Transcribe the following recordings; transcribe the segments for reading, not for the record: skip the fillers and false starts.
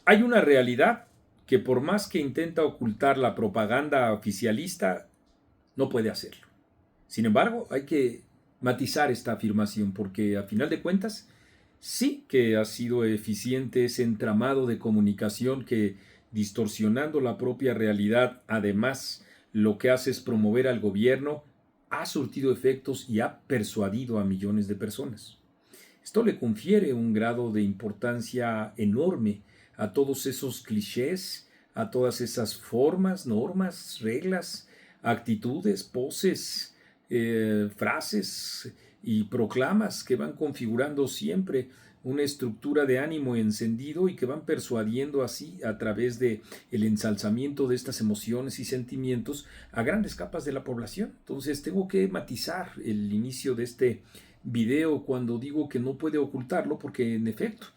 Hay una realidad que por más que intenta ocultar la propaganda oficialista, no puede hacerlo. Sin embargo, hay que matizar esta afirmación porque a final de cuentas sí que ha sido eficiente ese entramado de comunicación que, distorsionando la propia realidad, además lo que hace es promover al gobierno, ha surtido efectos y ha persuadido a millones de personas. Esto le confiere un grado de importancia enorme a todos esos clichés, a todas esas formas, normas, reglas, actitudes, poses, frases y proclamas que van configurando siempre una estructura de ánimo encendido y que van persuadiendo así a través de el ensalzamiento de estas emociones y sentimientos a grandes capas de la población. Entonces tengo que matizar el inicio de este video cuando digo que no puede ocultarlo porque en efecto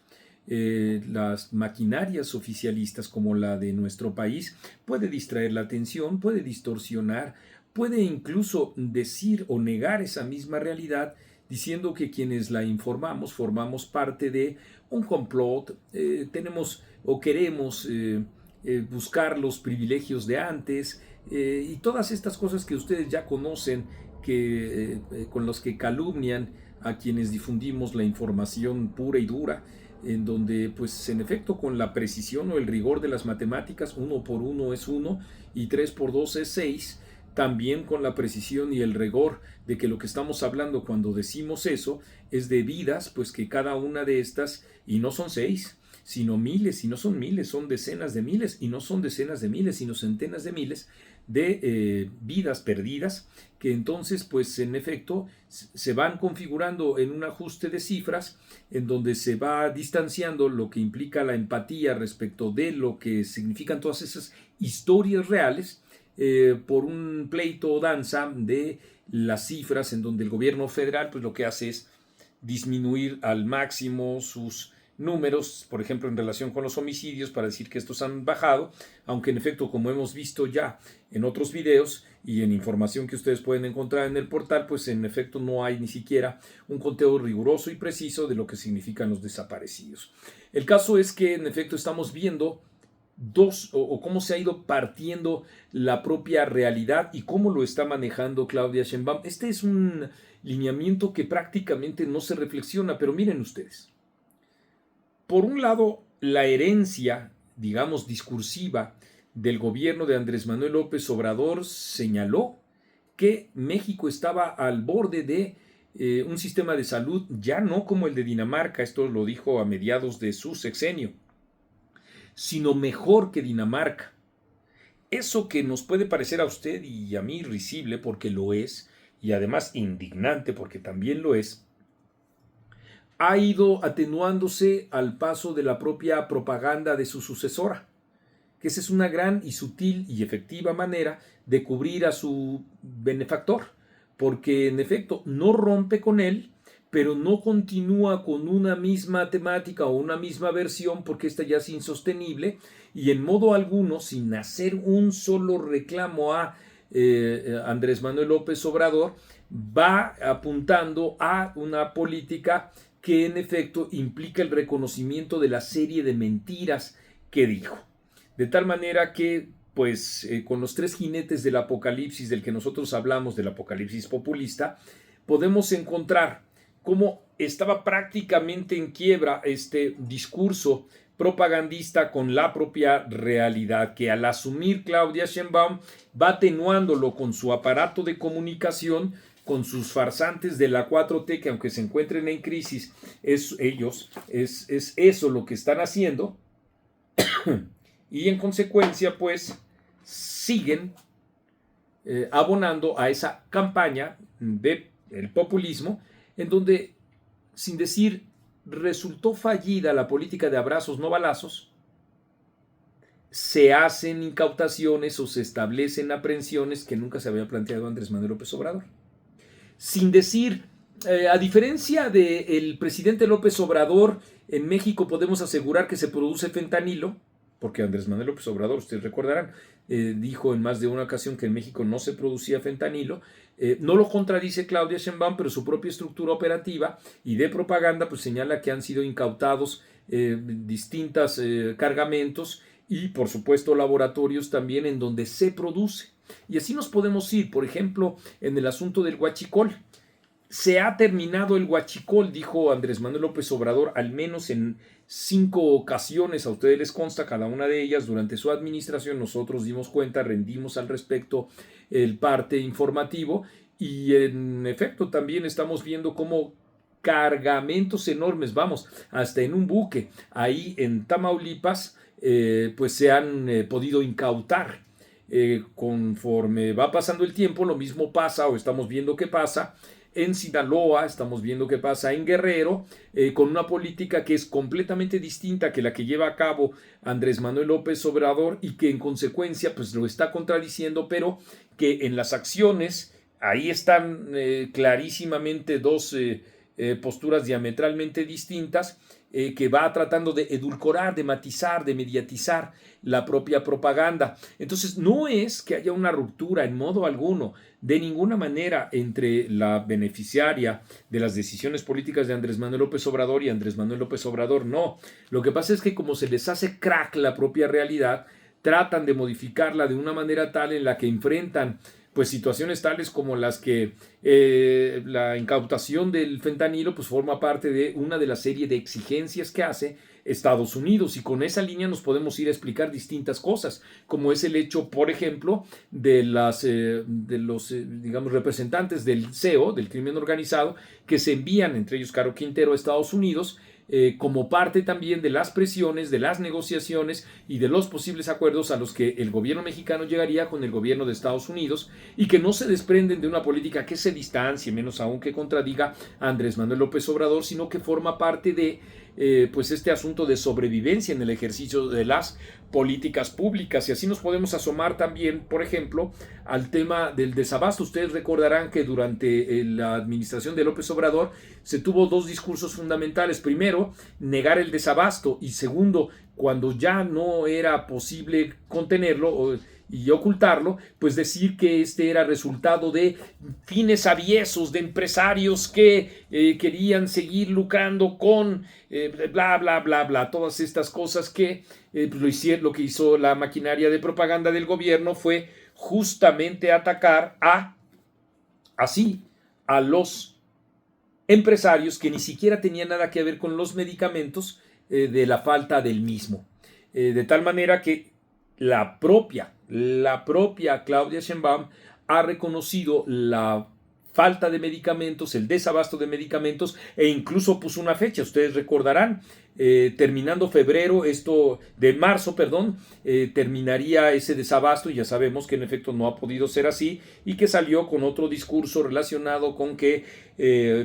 las maquinarias oficialistas como la de nuestro país puede distraer la atención, puede distorsionar, puede incluso decir o negar esa misma realidad diciendo que quienes la informamos formamos parte de un complot, tenemos o queremos buscar los privilegios de antes y todas estas cosas que ustedes ya conocen con los que calumnian a quienes difundimos la información pura y dura, en donde pues en efecto con la precisión o el rigor de las matemáticas 1 por 1 es 1 y 3 por 2 es 6, también con la precisión y el rigor de que lo que estamos hablando cuando decimos eso es de vidas, pues que cada una de estas, y no son 6, sino miles, y no son miles, son decenas de miles, y no son decenas de miles, sino centenas de miles de vidas perdidas, que entonces pues en efecto se van configurando en un ajuste de cifras en donde se va distanciando lo que implica la empatía respecto de lo que significan todas esas historias reales por un pleito o danza de las cifras en donde el gobierno federal pues lo que hace es disminuir al máximo sus números, por ejemplo, en relación con los homicidios, para decir que estos han bajado, aunque en efecto, como hemos visto ya en otros videos y en información que ustedes pueden encontrar en el portal, pues en efecto no hay ni siquiera un conteo riguroso y preciso de lo que significan los desaparecidos. El caso es que en efecto estamos viendo o cómo se ha ido partiendo la propia realidad y cómo lo está manejando Claudia Sheinbaum. Este es un lineamiento que prácticamente no se reflexiona, pero miren ustedes. Por un lado, la herencia, digamos, discursiva del gobierno de Andrés Manuel López Obrador señaló que México estaba al borde de un sistema de salud ya no como el de Dinamarca, esto lo dijo a mediados de su sexenio, sino mejor que Dinamarca. Eso que nos puede parecer a usted y a mí risible, porque lo es, y además indignante, porque también lo es, ha ido atenuándose al paso de la propia propaganda de su sucesora, que esa es una gran y sutil y efectiva manera de cubrir a su benefactor, porque en efecto no rompe con él, pero no continúa con una misma temática o una misma versión porque esta ya es insostenible y en modo alguno, sin hacer un solo reclamo a Andrés Manuel López Obrador, va apuntando a una política que en efecto implica el reconocimiento de la serie de mentiras que dijo. De tal manera que, pues, con los tres jinetes del apocalipsis del que nosotros hablamos, del apocalipsis populista, podemos encontrar cómo estaba prácticamente en quiebra este discurso propagandista con la propia realidad, que al asumir Claudia Sheinbaum va atenuándolo con su aparato de comunicación, con sus farsantes de la 4T, que aunque se encuentren en crisis, es eso lo que están haciendo, y en consecuencia, pues, siguen abonando a esa campaña del populismo, en donde, sin decir, resultó fallida la política de abrazos no balazos, se hacen incautaciones o se establecen aprehensiones que nunca se había planteado Andrés Manuel López Obrador. Sin decir, a diferencia del presidente López Obrador, en México podemos asegurar que se produce fentanilo, porque Andrés Manuel López Obrador, ustedes recordarán, dijo en más de una ocasión que en México no se producía fentanilo. No lo contradice Claudia Sheinbaum, pero su propia estructura operativa y de propaganda pues señala que han sido incautados distintas cargamentos y por supuesto laboratorios también en donde se produce. Y así nos podemos ir, por ejemplo, en el asunto del huachicol. Se ha terminado el huachicol, dijo Andrés Manuel López Obrador, al menos en 5 ocasiones, a ustedes les consta cada una de ellas durante su administración. Nosotros dimos cuenta, rendimos al respecto el parte informativo y en efecto también estamos viendo cómo cargamentos enormes, vamos, hasta en un buque ahí en Tamaulipas, pues se han podido incautar. Conforme va pasando el tiempo, lo mismo pasa o estamos viendo que pasa en Sinaloa, estamos viendo qué pasa en Guerrero, con una política que es completamente distinta que la que lleva a cabo Andrés Manuel López Obrador y que en consecuencia pues lo está contradiciendo, pero que en las acciones ahí están clarísimamente dos posturas diametralmente distintas, que va tratando de edulcorar, de matizar, de mediatizar la propia propaganda. Entonces no es que haya una ruptura en modo alguno, de ninguna manera, entre la beneficiaria de las decisiones políticas de Andrés Manuel López Obrador y Andrés Manuel López Obrador, no. Lo que pasa es que como se les hace crack la propia realidad, tratan de modificarla de una manera tal en la que enfrentan pues situaciones tales como las que la incautación del fentanilo pues forma parte de una de la serie de exigencias que hace Estados Unidos, y con esa línea nos podemos ir a explicar distintas cosas, como es el hecho, por ejemplo, de los digamos, representantes del CEO, del crimen organizado, que se envían, entre ellos Caro Quintero, a Estados Unidos, como parte también de las presiones, de las negociaciones y de los posibles acuerdos a los que el gobierno mexicano llegaría con el gobierno de Estados Unidos, y que no se desprenden de una política que se distancie, menos aún que contradiga a Andrés Manuel López Obrador, sino que forma parte de pues este asunto de sobrevivencia en el ejercicio de las políticas públicas. Y así nos podemos asomar también, por ejemplo, al tema del desabasto. Ustedes recordarán que durante la administración de López Obrador se tuvo dos discursos fundamentales. Primero, negar el desabasto, y segundo, cuando ya no era posible contenerlo y ocultarlo, pues decir que este era resultado de fines aviesos de empresarios que querían seguir lucrando con bla, bla, bla, bla. Todas estas cosas que lo que hizo la maquinaria de propaganda del gobierno fue justamente atacar a los empresarios que ni siquiera tenían nada que ver con los medicamentos, de la falta del mismo. De tal manera que la propia Claudia Sheinbaum ha reconocido la falta de medicamentos, el desabasto de medicamentos, e incluso puso una fecha. Ustedes recordarán, terminando marzo, terminaría ese desabasto, y ya sabemos que en efecto no ha podido ser así, y que salió con otro discurso relacionado con que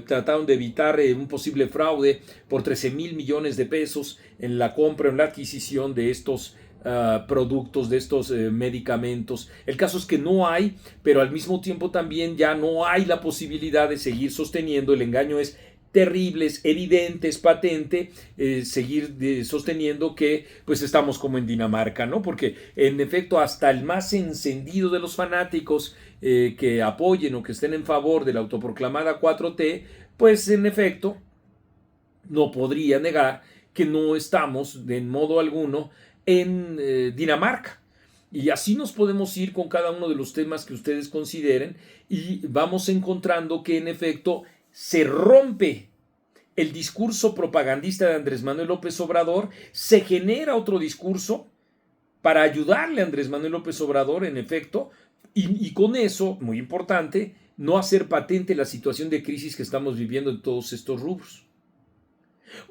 trataron de evitar un posible fraude por 13,000 millones de pesos en la compra, en la adquisición de estos productos, de estos medicamentos. El caso es que no hay, pero al mismo tiempo también ya no hay la posibilidad de seguir sosteniendo. El engaño es terrible, es evidente, es patente, seguir sosteniendo que pues estamos como en Dinamarca, ¿no? Porque en efecto hasta el más encendido de los fanáticos que apoyen o que estén en favor de la autoproclamada 4T, pues en efecto no podría negar que no estamos de modo alguno en Dinamarca. Y así nos podemos ir con cada uno de los temas que ustedes consideren, y vamos encontrando que en efecto se rompe el discurso propagandista de Andrés Manuel López Obrador, se genera otro discurso para ayudarle a Andrés Manuel López Obrador, en efecto, y con eso, muy importante, no hacer patente la situación de crisis que estamos viviendo en todos estos rubros.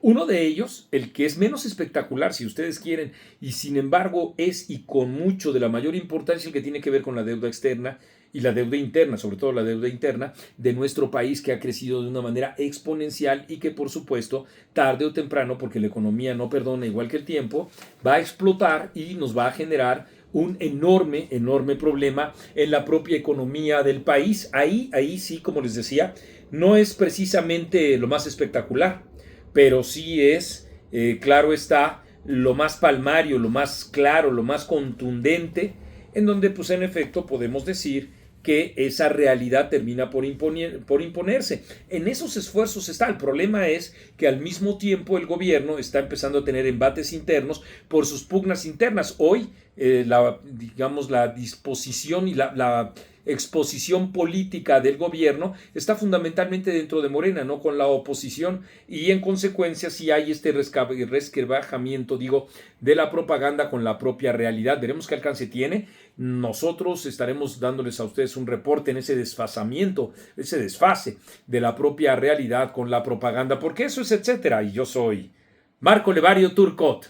Uno de ellos, el que es menos espectacular, si ustedes quieren, y sin embargo es y con mucho de la mayor importancia, el que tiene que ver con la deuda externa y la deuda interna, sobre todo la deuda interna de nuestro país, que ha crecido de una manera exponencial y que por supuesto tarde o temprano, porque la economía no perdona igual que el tiempo, va a explotar y nos va a generar un enorme problema en la propia economía del país. Ahí sí, como les decía, no es precisamente lo más espectacular, pero sí es, claro está, lo más palmario, lo más claro, lo más contundente, en donde pues en efecto podemos decir que esa realidad termina por imponerse. En esos esfuerzos está. El problema es que al mismo tiempo el gobierno está empezando a tener embates internos por sus pugnas internas. Hoy, digamos, la disposición y la exposición política del gobierno está fundamentalmente dentro de Morena, no con la oposición, y en consecuencia sí hay este resquebrajamiento, digo, de la propaganda con la propia realidad. Veremos qué alcance tiene. Nosotros estaremos dándoles a ustedes un reporte en ese desfasamiento, ese desfase de la propia realidad con la propaganda, porque eso es etcétera. Y yo soy Marco Levario Turcot.